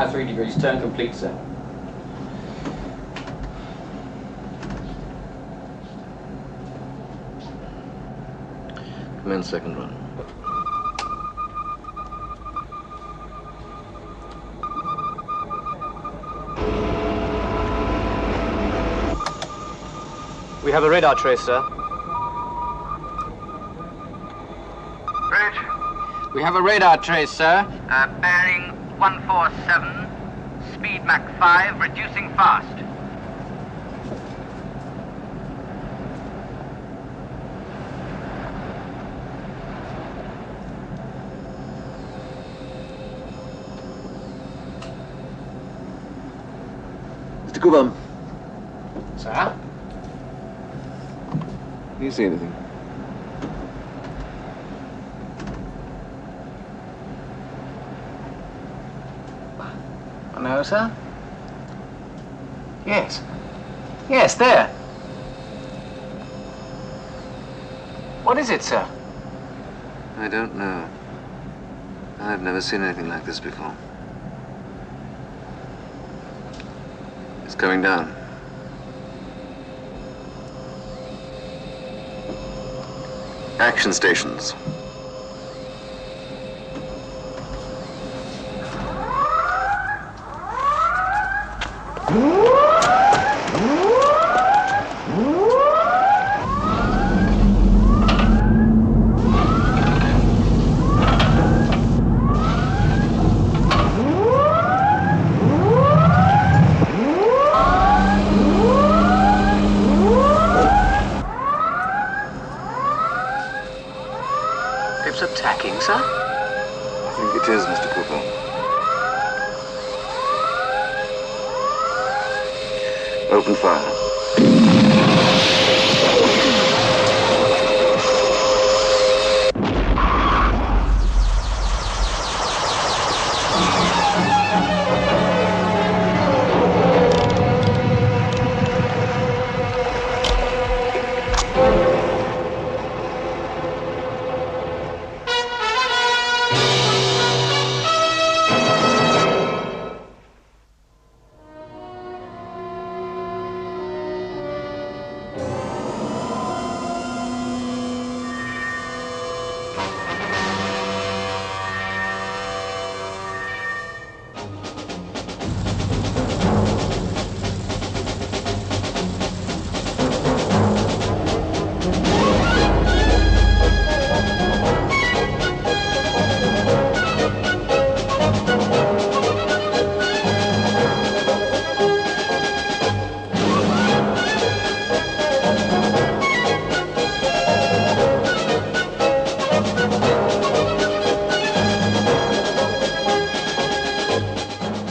now 3 degrees. Turn complete, sir. Commence second run. We have a radar trace, sir. Bridge. We have a radar trace, sir. Bearing 147. Speed Mach 5, reducing fast. Mr. Cooper. Sir? Do you see anything? No, sir. Yes. Yes, there. What is it, sir? I don't know. I've never seen anything like this before. It's coming down. Action stations. It's attacking, sir? I think it is, Mr. Cooper. Open fire.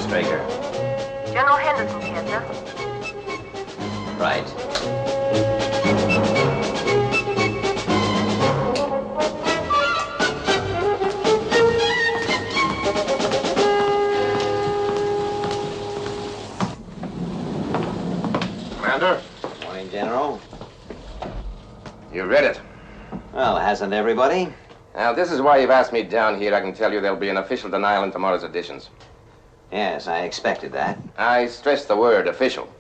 Straker. General Henderson's here, sir. Right. Commander, Morning, General. you read it. Well, hasn't everybody? Now, this is why you've asked me down here. I can tell you there'll be an official denial in tomorrow's editions. Yes, I expected that. I stress the word official.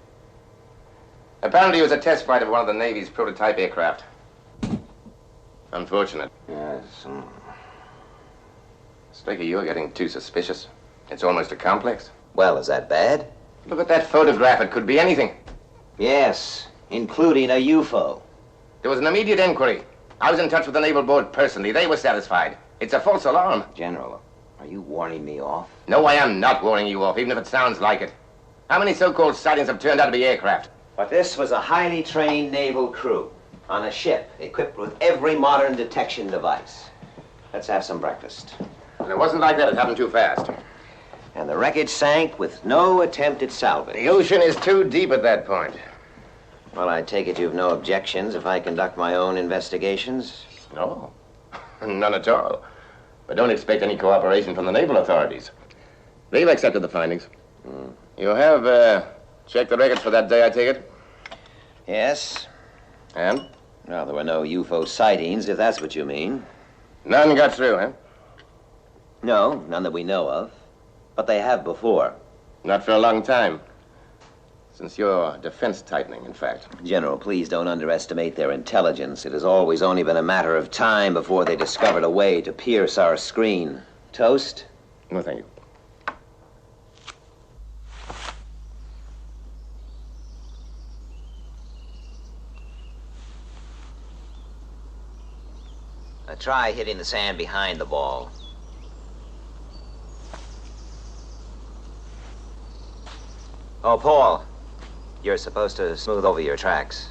Apparently, it was a test flight of one of the Navy's prototype aircraft. Unfortunate. Yes. Straker, you're getting too suspicious. It's almost a complex. Well, is that bad? Look at that photograph. It could be anything. Yes, including a UFO. There was an immediate inquiry. I was in touch with the Naval Board personally. They were satisfied. It's a false alarm. General, are you warning me off? No, I am not warning you off, even if it sounds like it. How many so-called sightings have turned out to be aircraft? But this was a highly trained naval crew on a ship equipped with every modern detection device. Let's have some breakfast. And it wasn't like that. It happened too fast. And the wreckage sank with no attempt at salvage. The ocean is too deep at that point. Well, I take it you've no objections if I conduct my own investigations? No, none at all. But don't expect any cooperation from the naval authorities. They've accepted the findings. You have checked the records for that day, I take it? Yes. And? Well, there were no UFO sightings, if that's what you mean. None got through, huh? No, none that we know of. But they have before. Not for a long time. Since your defense tightening, in fact. General, please don't underestimate their intelligence. It has always only been a matter of time before they discovered a way to pierce our screen. Toast? No, thank you. Try hitting the sand behind the ball. Oh, Paul. You're supposed to smooth over your tracks.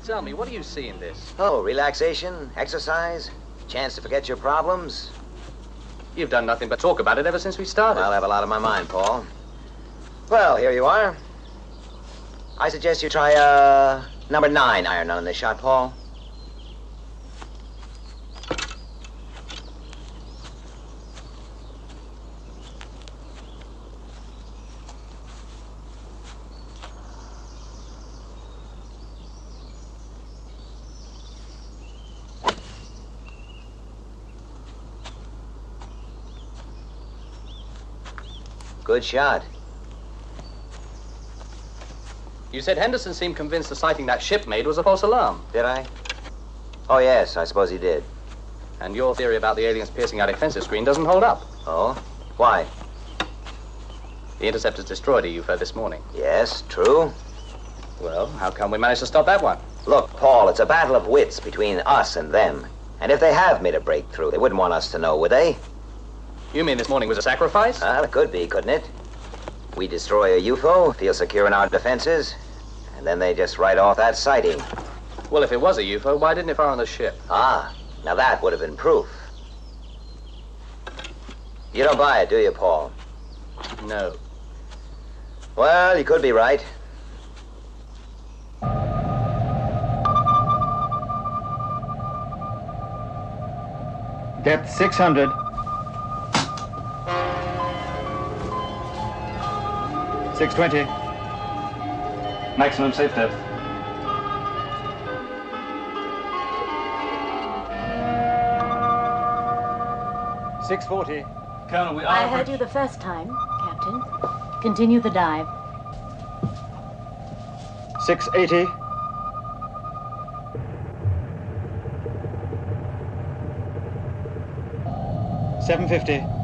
Tell me, what do you see in this? Oh, relaxation, exercise, chance to forget your problems. You've done nothing but talk about it ever since we started. I'll have a lot on my mind, Paul. Well, here you are. I suggest you try number 9 iron on this shot, Paul. Good shot. You said Henderson seemed convinced the sighting that ship made was a false alarm. Did I? Oh, yes, I suppose he did. And your theory about the aliens piercing our defensive screen doesn't hold up. Oh? Why? The interceptors destroyed a UFO this morning. Yes, true. Well, how come we managed to stop that one? Look, Paul, it's a battle of wits between us and them. And if they have made a breakthrough, they wouldn't want us to know, would they? You mean this morning was a sacrifice? It could be, couldn't it? We destroy a UFO, feel secure in our defenses, and then they just write off that sighting. Well, if it was a UFO, why didn't it fire on the ship? Ah, now that would have been proof. You don't buy it, do you, Paul? No. Well, you could be right. Depth 600. 620. Maximum safe depth. .640. Colonel, we are... I heard you the first time, Captain. Continue the dive. 680. .750.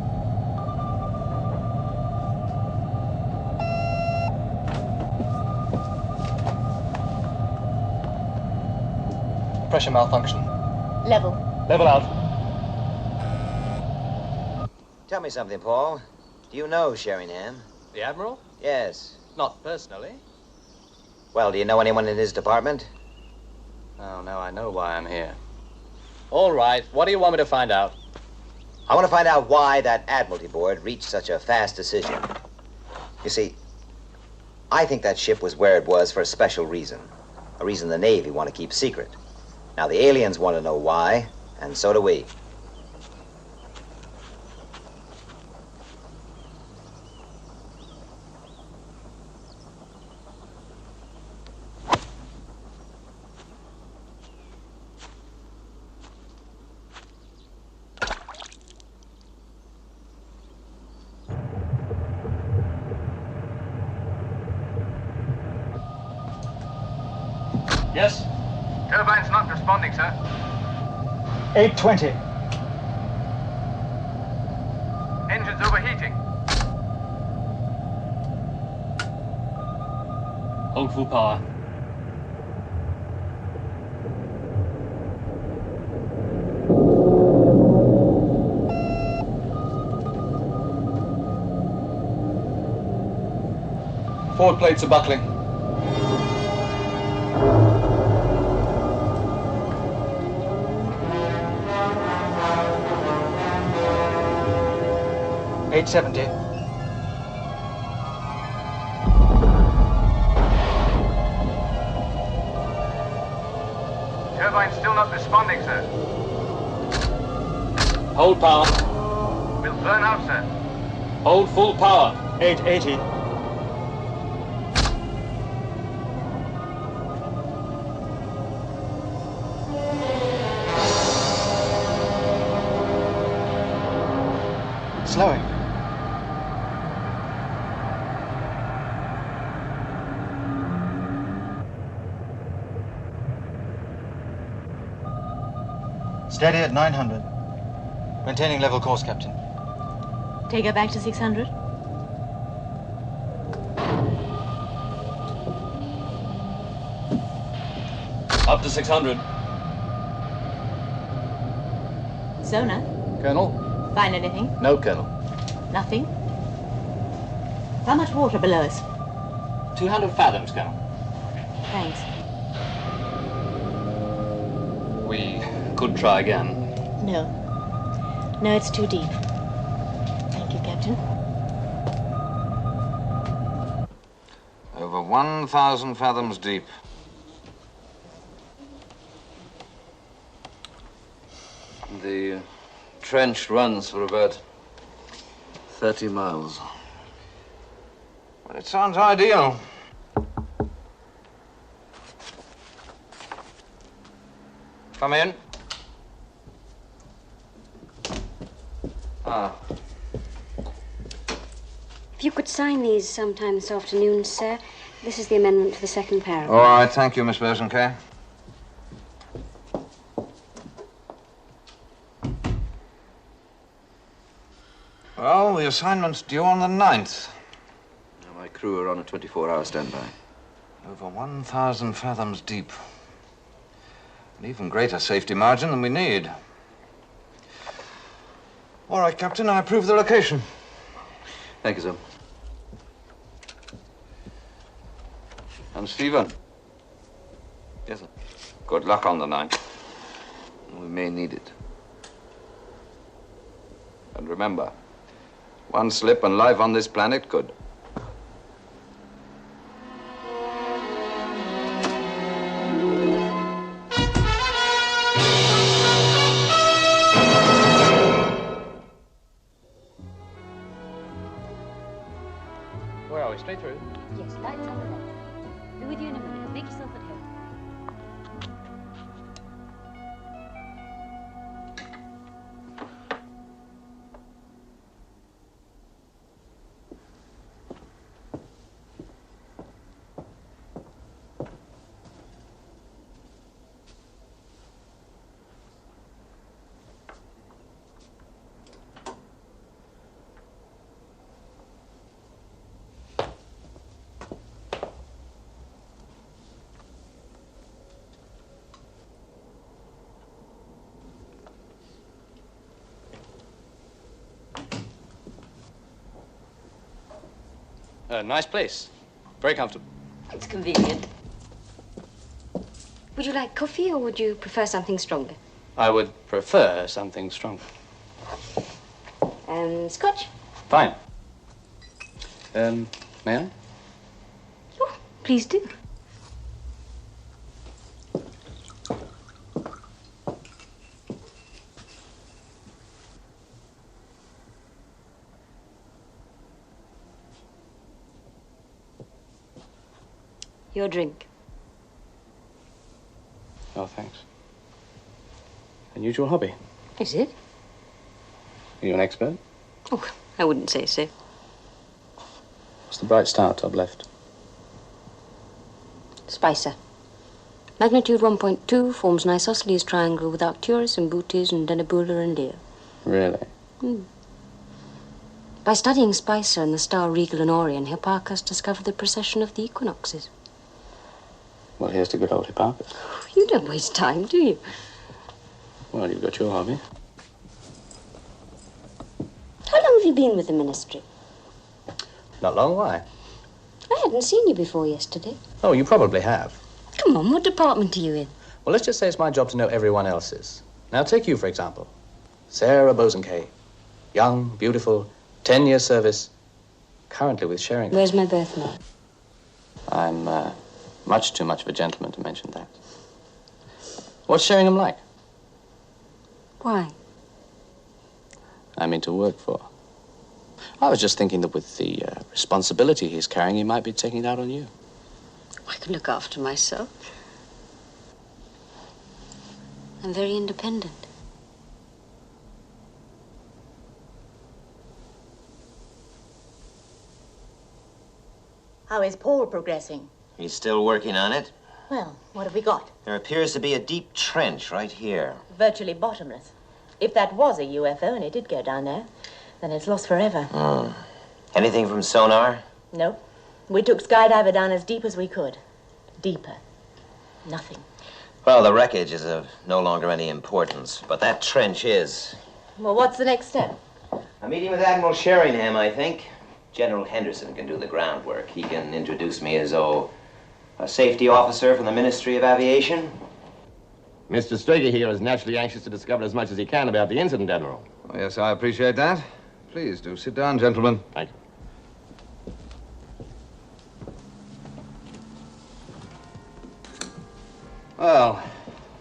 Pressure malfunction. Level. Level out. Tell me something, Paul. Do you know Sheringham? The Admiral? Yes. Not personally. Well, do you know anyone in his department? Oh, now I know why I'm here. All right, what do you want me to find out? I want to find out why that Admiralty board reached such a fast decision. You see, I think that ship was where it was for a special reason. A reason the Navy want to keep secret. Now, the aliens want to know why, and so do we. Yes? Turbine's not responding, sir. 820. Engine's overheating. Hold full power. Forward plates are buckling. .870. Turbine's still not responding, sir. Hold power. We'll burn out, sir. Hold full power. 880. slowing. Steady at 900. Maintaining level course, Captain. Take her back to 600. Up to 600. Sonar. Colonel? Find anything? No, Colonel. Nothing. How much water below us? 200 fathoms, Colonel. Thanks. We could try again. No. No, it's too deep. Thank you, Captain. Over 1,000 fathoms deep. The trench runs for about 30 miles. Well, it sounds ideal. Come in. Ah. If you could sign these sometime this afternoon, sir. This is the amendment to the second paragraph. All right, thank you, Miss Bosanquet. Well, the assignment's due on the 9th. My crew are on a 24-hour standby. Over 1,000 fathoms deep. An even greater safety margin than we need. All right, Captain, I approve the location. Thank you, sir. And Stephen? Yes, sir. Good luck on the 9th. We may need it. And remember, one slip and life on this planet could. Where are we? Straight through? Yes, lights on the left. Be with you in a minute. Make yourself at home. Nice place. Very comfortable. It's convenient. Would you like coffee or would you prefer something stronger? I would prefer something stronger. Scotch? Fine. May I? Oh, please do. Your drink. Oh, thanks. Unusual hobby. Is it? Are you an expert? Oh, I wouldn't say so. What's the bright star top left? Spicer. Magnitude 1.2, forms an isosceles triangle with Arcturus and Bootes and Deneboula and Leo. Really? By studying Spicer and the star Regal and Orion, Hipparchus discovered the precession of the equinoxes. Well, here's to good old Hipparchus. You don't waste time, do you? Well, you've got your hobby. How long have you been with the ministry? Not long, why? I hadn't seen you before yesterday. Oh, you probably have. Come on, what department are you in? Well, let's just say it's my job to know everyone else's. Now, take you, for example. Sarah Bosanquet. Young, beautiful, 10-year service, currently with Sheringham. Where's my birthmark? I'm, much too much of a gentleman to mention that. What's Sheringham like? Why? I mean to work for. I was just thinking that with the responsibility he's carrying, he might be taking it out on you. I can look after myself. I'm very independent. How is Paul progressing? He's still working on it. Well, what have we got? There appears to be a deep trench right here. Virtually bottomless. If that was a UFO and it did go down there, then it's lost forever. Anything from sonar? Nope. We took skydiver down as deep as we could. Deeper. Nothing. Well, the wreckage is of no longer any importance, but that trench is. Well, what's the next step? A meeting with Admiral Sheringham, I think. General Henderson can do the groundwork. He can introduce me as, a safety officer from the Ministry of Aviation. Mr. Straker here is naturally anxious to discover as much as he can about the incident, Admiral. Oh, yes, I appreciate that. Please do sit down, gentlemen. Thank you. Well,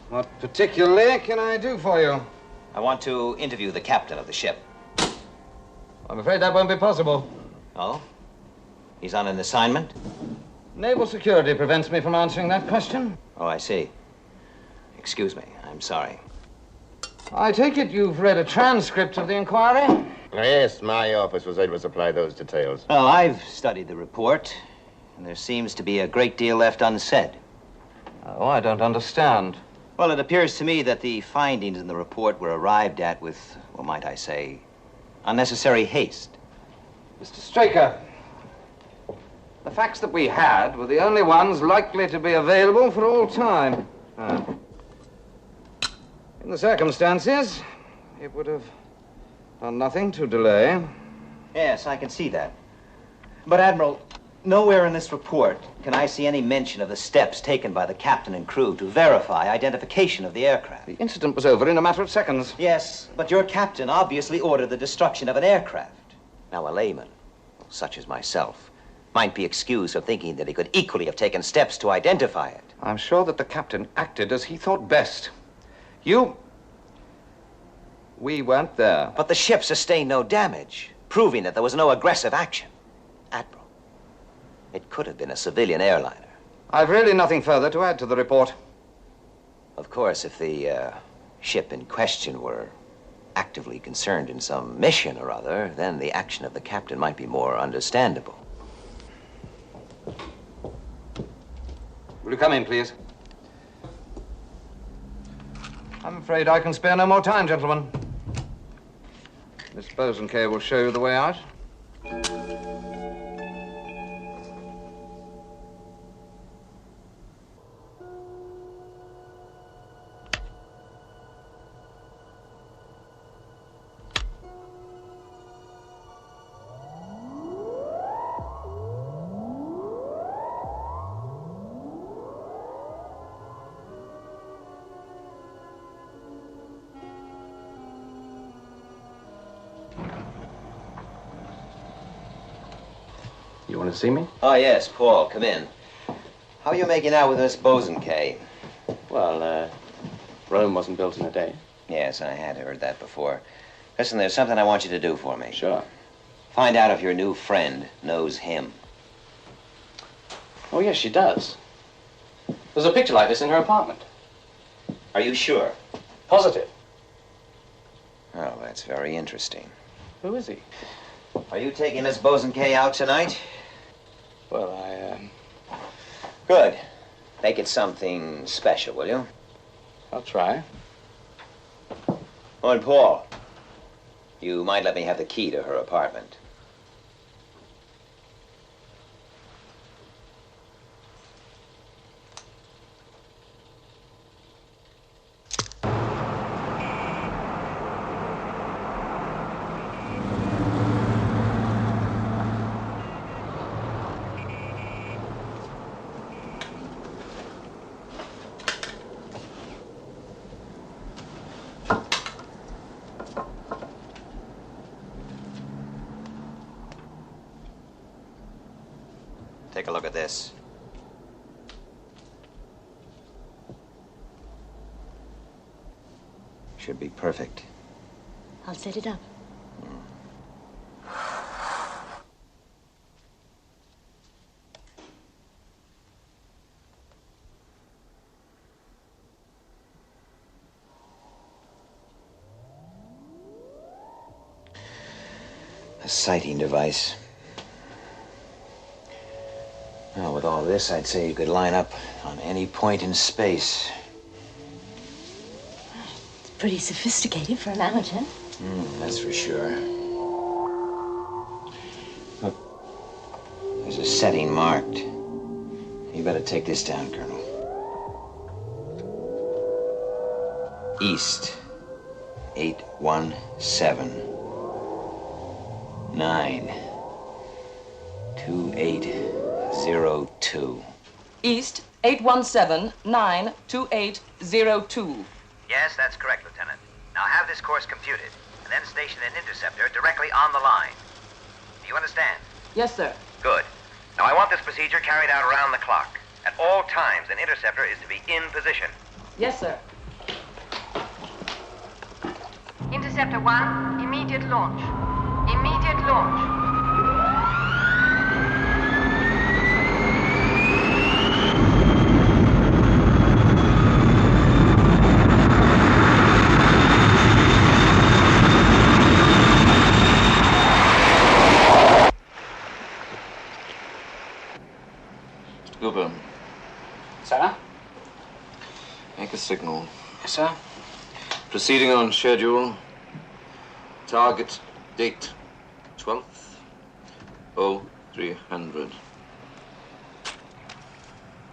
what particularly can I do for you? I want to interview the captain of the ship. I'm afraid that won't be possible. Oh? He's on an assignment? Naval security prevents me from answering that question. Oh, I see. Excuse me. I'm sorry. I take it you've read a transcript of the inquiry? Yes, my office was able to supply those details. Well, I've studied the report, and there seems to be a great deal left unsaid. Oh, I don't understand. Well, it appears to me that the findings in the report were arrived at with, well, might I say, unnecessary haste. Mr. Straker, the facts that we had were the only ones likely to be available for all time. In the circumstances, it would have done nothing to delay. Yes, I can see that. But, Admiral, nowhere in this report can I see any mention of the steps taken by the captain and crew to verify identification of the aircraft. The incident was over in a matter of seconds. Yes, but your captain obviously ordered the destruction of an aircraft. Now, a layman, such as myself, might be excused for thinking that he could equally have taken steps to identify it. I'm sure that the captain acted as he thought best. We weren't there. But the ship sustained no damage, proving that there was no aggressive action. Admiral, it could have been a civilian airliner. I've really nothing further to add to the report. Of course, if the ship in question were actively concerned in some mission or other, then the action of the captain might be more understandable. Will you come in, please? I'm afraid I can spare no more time, gentlemen. Miss Bosanquet will show you the way out. You want to see me? Oh, yes, Paul, come in. How are you making out with Miss Bosanquet? Well, Rome wasn't built in a day. Yes, I had heard that before. Listen, there's something I want you to do for me. Sure. Find out if your new friend knows him. Oh, yes, she does. There's a picture like this in her apartment. Are you sure? Positive. Oh, that's very interesting. Who is he? Are you taking Miss Bosanquet out tonight? Well, Good. Make it something special, will you? I'll try. Oh, and Paul, you might let me have the key to her apartment. Take a look at this. Should be perfect. I'll set it up. A sighting device. Well, with all this, I'd say you could line up on any point in space. It's pretty sophisticated for an amateur. That's for sure. Look, there's a setting marked. You better take this down, Colonel. East, 817. 9, 2802. East, 817-92802. Yes, that's correct, Lieutenant. Now have this course computed, and then station an interceptor directly on the line. Do you understand? Yes, sir. Good. Now I want this procedure carried out around the clock. At all times, an interceptor is to be in position. Yes, sir. Interceptor 1, immediate launch. Immediate launch. Mr. Cooper. Sir? Make a signal. Yes, sir. Proceeding on schedule. Target date 12th. 0300.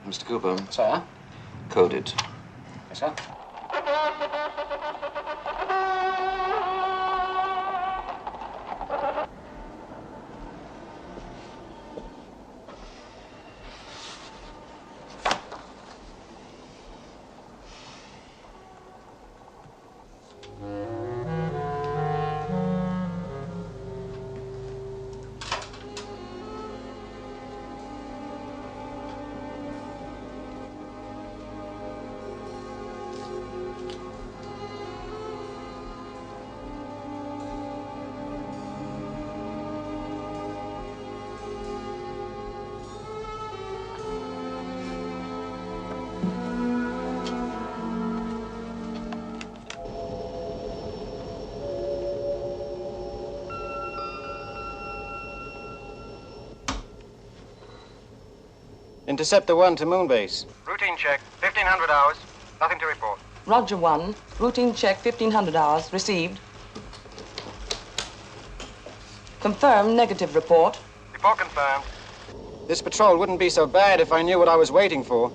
Mr. Cooper. Sir? Coded. Yes, sir. Interceptor 1 to Moonbase. Routine check, 1500 hours. Nothing to report. Roger 1. Routine check, 1500 hours. Received. Confirm negative report. Report confirmed. This patrol wouldn't be so bad if I knew what I was waiting for.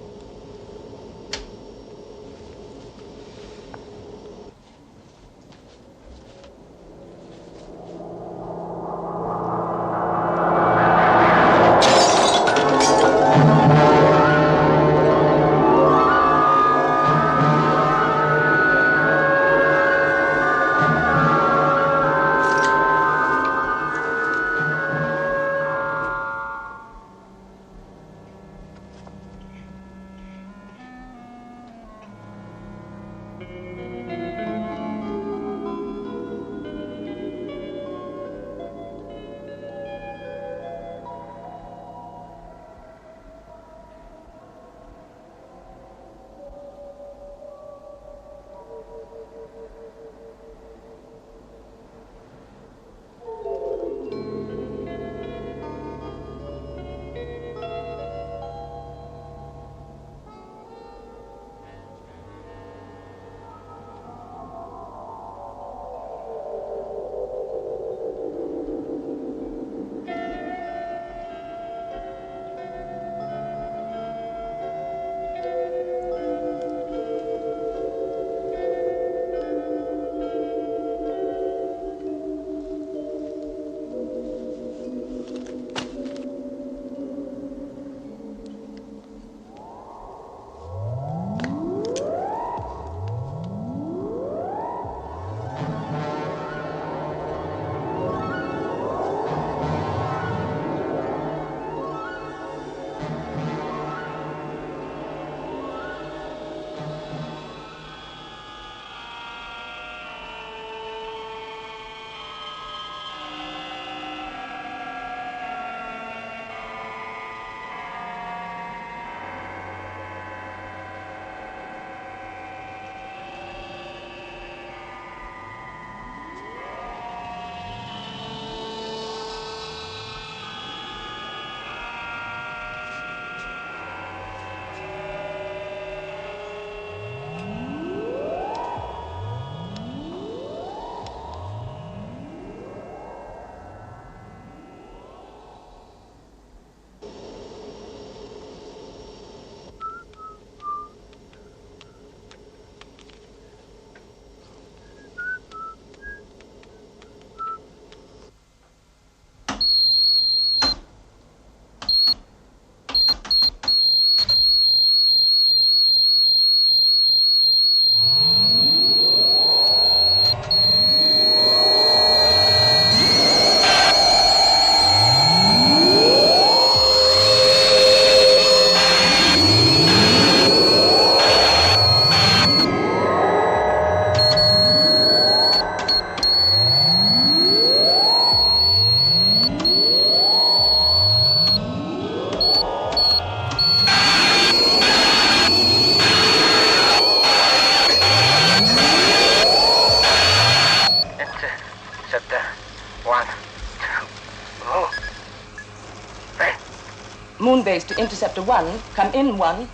Moon base to Interceptor 1. Come in 1.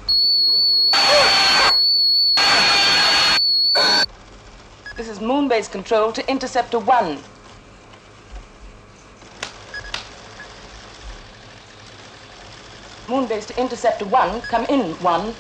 This is Moon base control to Interceptor 1. Moon base to Interceptor 1. Come in 1.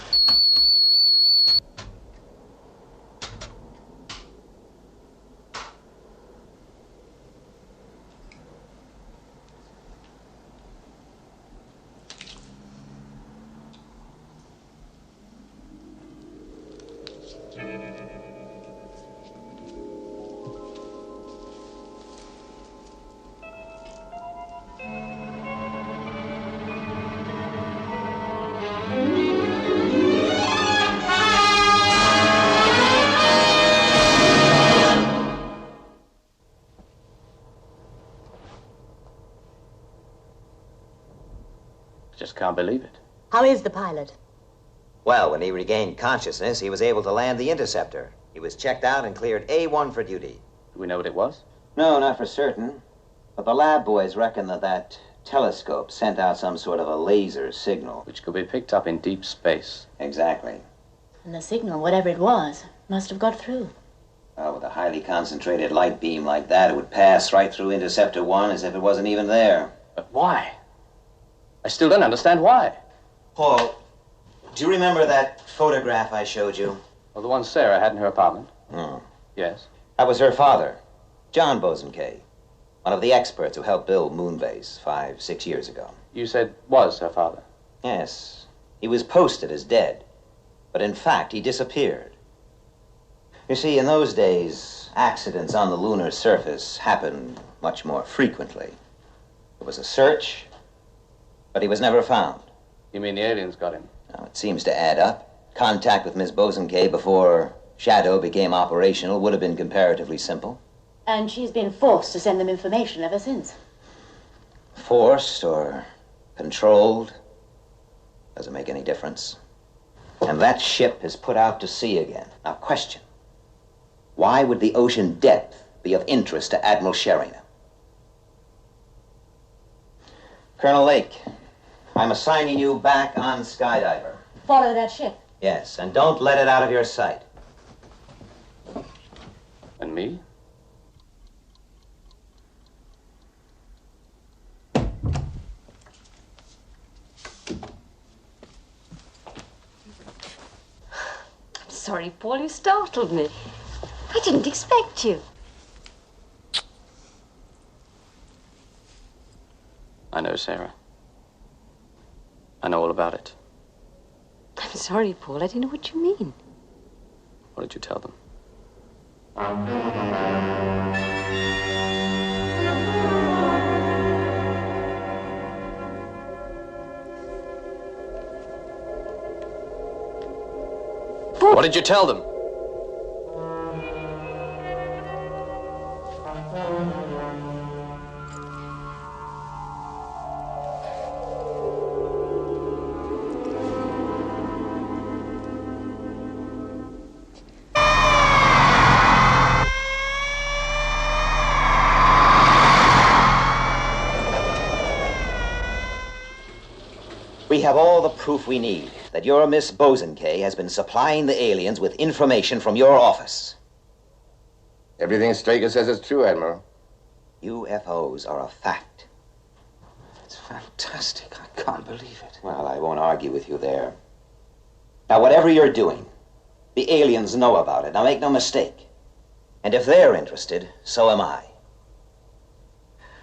Just can't believe it. How is the pilot? Well, when he regained consciousness, he was able to land the interceptor. He was checked out and cleared A1 for duty. Do we know what it was? No, not for certain. But the lab boys reckon that telescope sent out some sort of a laser signal. Which could be picked up in deep space. Exactly. And the signal, whatever it was, must have got through. Well, with a highly concentrated light beam like that, it would pass right through Interceptor 1 as if it wasn't even there. But why? I still don't understand why. Paul, do you remember that photograph I showed you? Well, the one Sarah had in her apartment? Hmm. Yes. That was her father, John Bosanquet, one of the experts who helped build Moonbase 5-6 years ago. You said was her father? Yes. He was posted as dead, but in fact he disappeared. You see, in those days, accidents on the lunar surface happened much more frequently. There was a search, but he was never found. You mean the aliens got him? Now, it seems to add up. Contact with Miss Bosanquet before SHADO became operational would have been comparatively simple. And she's been forced to send them information ever since. Forced or controlled doesn't make any difference. And that ship is put out to sea again. Now, question. Why would the ocean depth be of interest to Admiral Sheringham? Colonel Lake, I'm assigning you back on Skydiver. Follow that ship. Yes, and don't let it out of your sight. And me? I'm sorry, Paul, you startled me. I didn't expect you. I know, Sarah. I know all about it. I'm sorry, Paul. I didn't know what you mean. What did you tell them? Paul. What did you tell them? We have all the proof we need that your Miss Bosanquet has been supplying the aliens with information from your office. Everything Straker says is true, Admiral. UFOs are a fact. It's fantastic. I can't believe it. Well, I won't argue with you there. Now, whatever you're doing, the aliens know about it. Now, make no mistake. And if they're interested, so am I.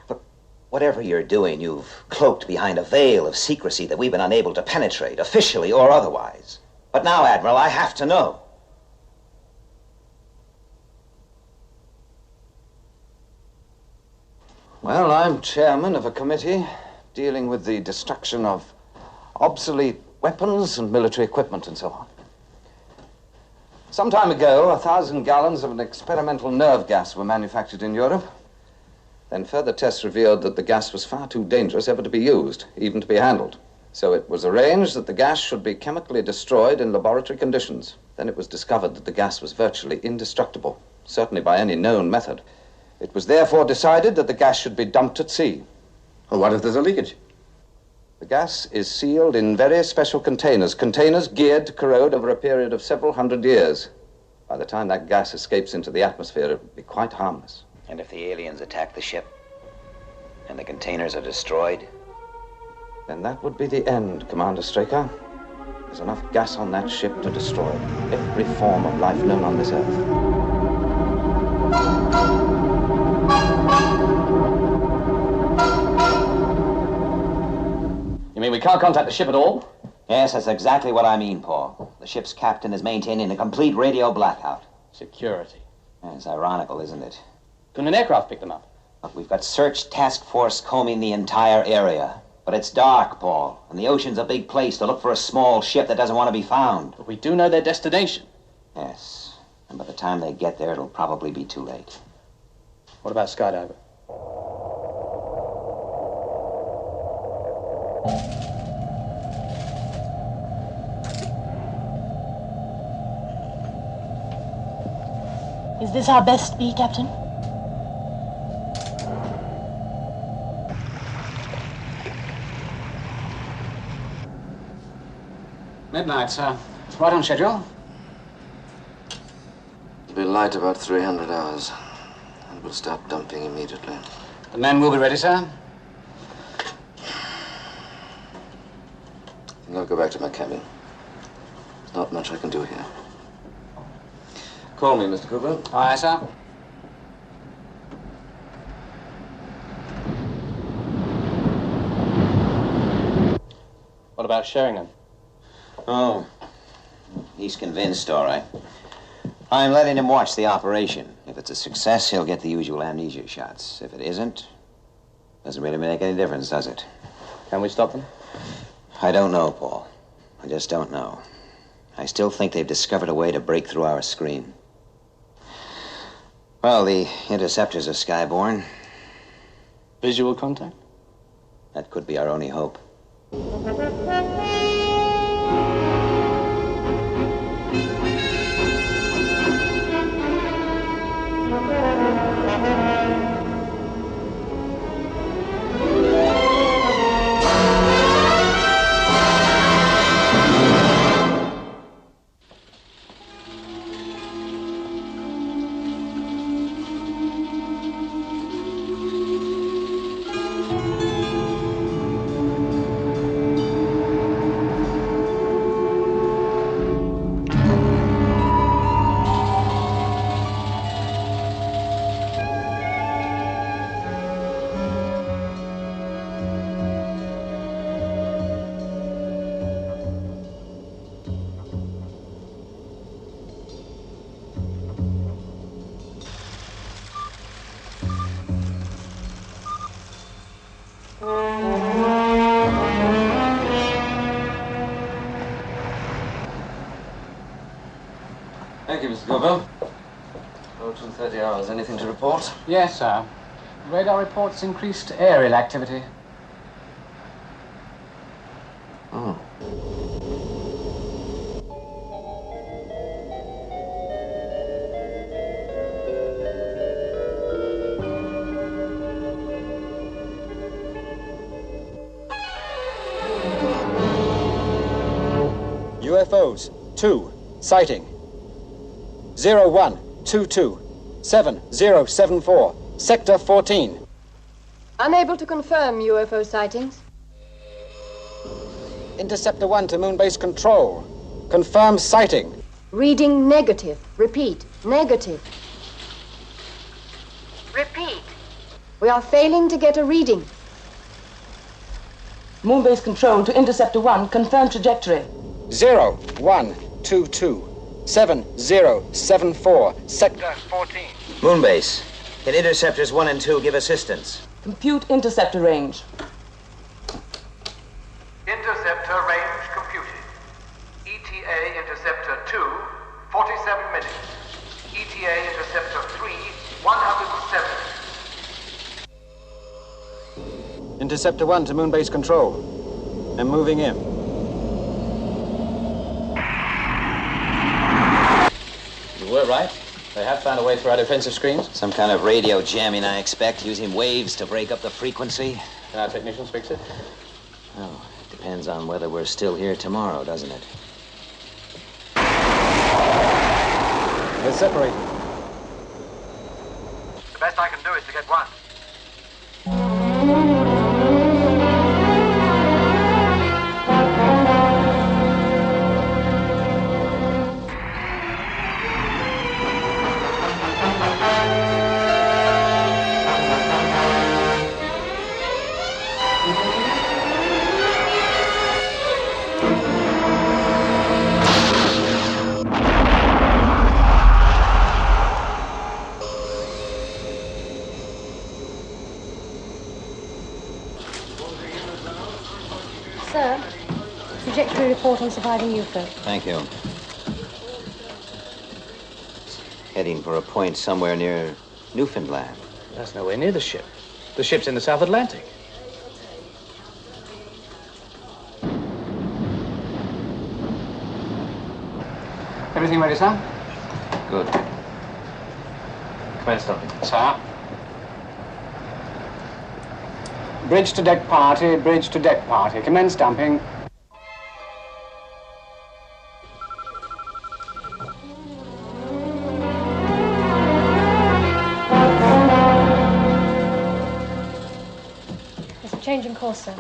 Look, whatever you're doing, you've cloaked behind a veil of secrecy that we've been unable to penetrate, officially or otherwise. But now, Admiral, I have to know. Well, I'm chairman of a committee dealing with the destruction of obsolete weapons and military equipment and so on. Some time ago, 1,000 gallons of an experimental nerve gas were manufactured in Europe. Then further tests revealed that the gas was far too dangerous ever to be used, even to be handled. So it was arranged that the gas should be chemically destroyed in laboratory conditions. Then it was discovered that the gas was virtually indestructible, certainly by any known method. It was therefore decided that the gas should be dumped at sea. Well, what if there's a leakage? The gas is sealed in very special containers geared to corrode over a period of several hundred years. By the time that gas escapes into the atmosphere, it will be quite harmless. And if the aliens attack the ship and the containers are destroyed? Then that would be the end, Commander Straker. There's enough gas on that ship to destroy every form of life known on this Earth. You mean we can't contact the ship at all? Yes, that's exactly what I mean, Paul. The ship's captain is maintaining a complete radio blackout. Security. Yeah, it's ironical, isn't it? Couldn't an aircraft pick them up? Look, we've got search task force combing the entire area. But it's dark, Paul, and the ocean's a big place to look for a small ship that doesn't want to be found. But we do know their destination. Yes, and by the time they get there, it'll probably be too late. What about skydiver? Is this our best speed, Captain? Midnight, sir. Right on schedule. It'll be light about 300 hours, and we'll start dumping immediately. The men will be ready, sir. I think I'll go back to my cabin. There's not much I can do here. Call me, Mr. Cooper. Aye, sir. What about Sheringham? Oh, he's convinced, all right. I'm letting him watch the operation. If it's a success, he'll get the usual amnesia shots. If it isn't, doesn't really make any difference, does it? Can we stop them? I don't know, Paul. I just don't know. I still think they've discovered a way to break through our screen. Well, the interceptors are skyborne. Visual contact? That could be our only hope. Thank you, Mr. Cooper. 2:30 hours. Anything to report? Yes, sir. Radar reports increased aerial activity. Oh. UFOs, 2, sighting. 0122 7074, Sector 14. Unable to confirm UFO sightings. Interceptor 1 to Moon Base Control. Confirm sighting. Reading negative. Repeat, negative. Repeat. We are failing to get a reading. Moon-based control to Interceptor 1. Confirm trajectory. 0122 7074, Sector 14. Moonbase, can interceptors 1 and 2 give assistance? Compute interceptor range. Interceptor range computed. ETA Interceptor 2, 47 minutes. ETA Interceptor 3, 170. Interceptor 1 to Moon Base Control. I'm moving in. You were right. They have found a way through our defensive screens. Some kind of radio jamming, I expect, using waves to break up the frequency. Can our technicians fix it? Well, it depends on whether we're still here tomorrow, doesn't it? They're separated. The best I can do is to get one. Sir, trajectory report on surviving UFO. Thank you. Heading for a point somewhere near Newfoundland. That's nowhere near the ship. The ship's in the South Atlantic. Everything ready, sir? Good. Commence dumping. Sir? Bridge to deck party, bridge to deck party. Commence dumping. There's a change in course, sir.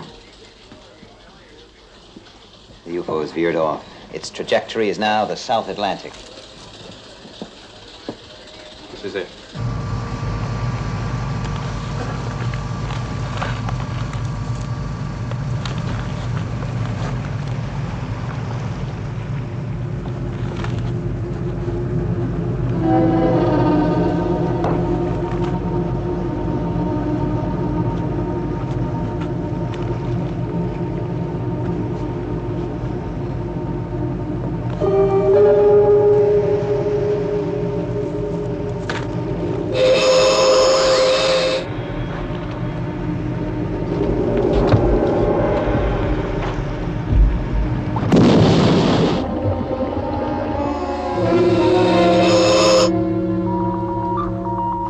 The UFO has veered off. Its trajectory is now the South Atlantic. This is it.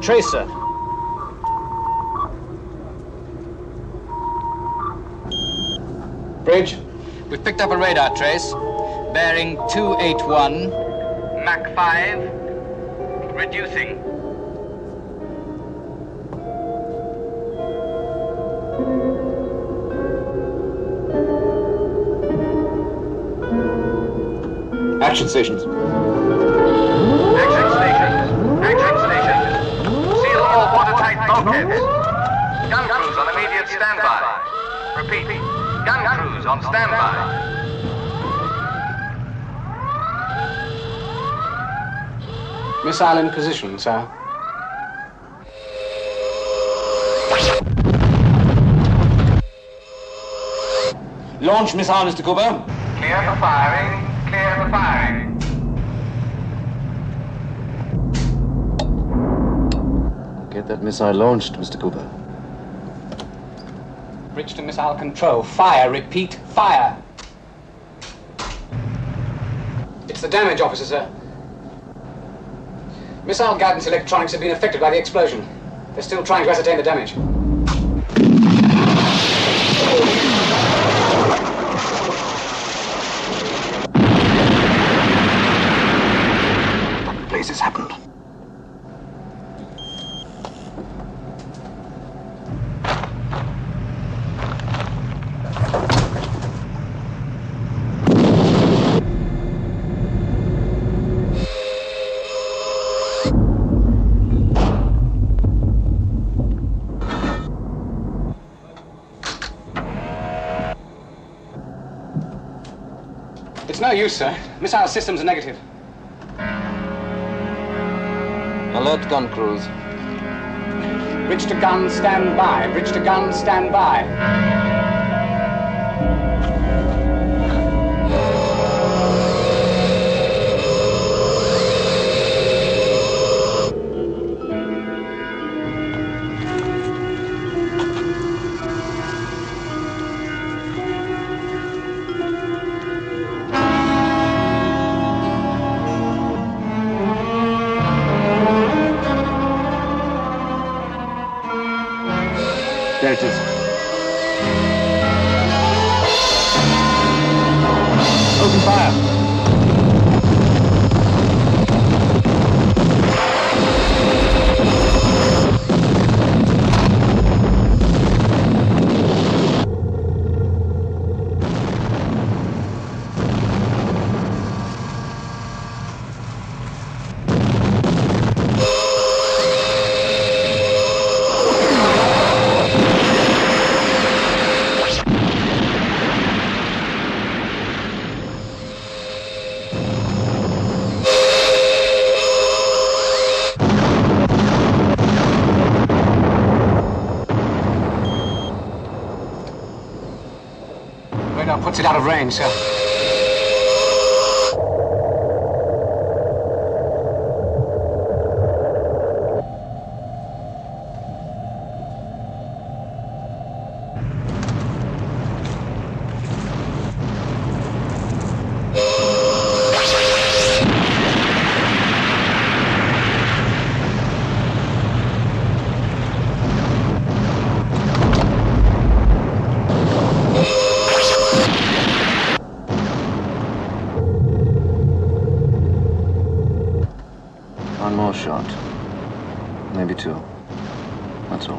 Tracer. Bridge. We've picked up a radar trace, bearing 281. Mach 5, reducing. Action stations. Action stations. Action stations. Seal all watertight bulkheads. Gun crews on immediate standby. Repeat. Gun crews on standby. Missile in position, sir. Launch missile, Mr. Cooper. Clear for firing. Clear for firing. Get that missile launched, Mr. Cooper. Bridge to missile control. Fire, repeat, fire. It's the damage, officer, sir. Missile guidance electronics have been affected by the explosion. They're still trying to ascertain the damage. What in blazes happened? It's no use, sir. Missile systems are negative. Alert gun crews. Bridge to gun, stand by. Bridge to gun, stand by. There it is. SHADO puts it out of range, sir. One more shot. Maybe two. That's all.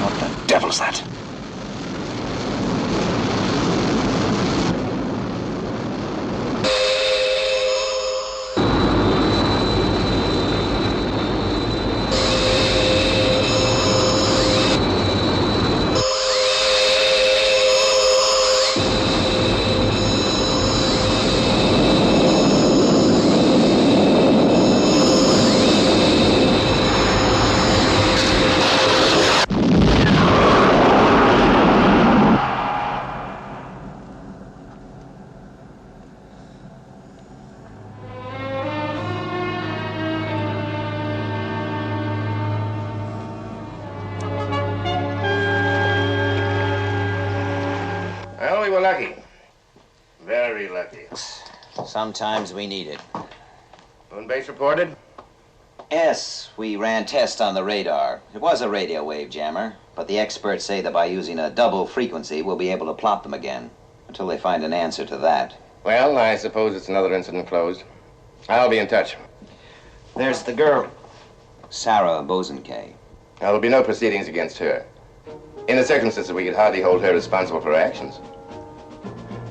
What the devil's that? Well, we were lucky. Very lucky. Sometimes we need it. Moon base reported? Yes, we ran tests on the radar. It was a radio wave jammer, but the experts say that by using a double frequency, we'll be able to plot them again, until they find an answer to that. Well, I suppose it's another incident closed. I'll be in touch. There's the girl, Sarah Bozenkay. There'll be no proceedings against her. In the circumstances, we could hardly hold her responsible for her actions.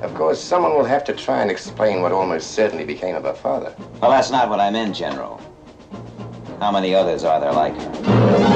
Of course, someone will have to try and explain what almost certainly became of her father. Well, that's not what I meant, General. How many others are there like her?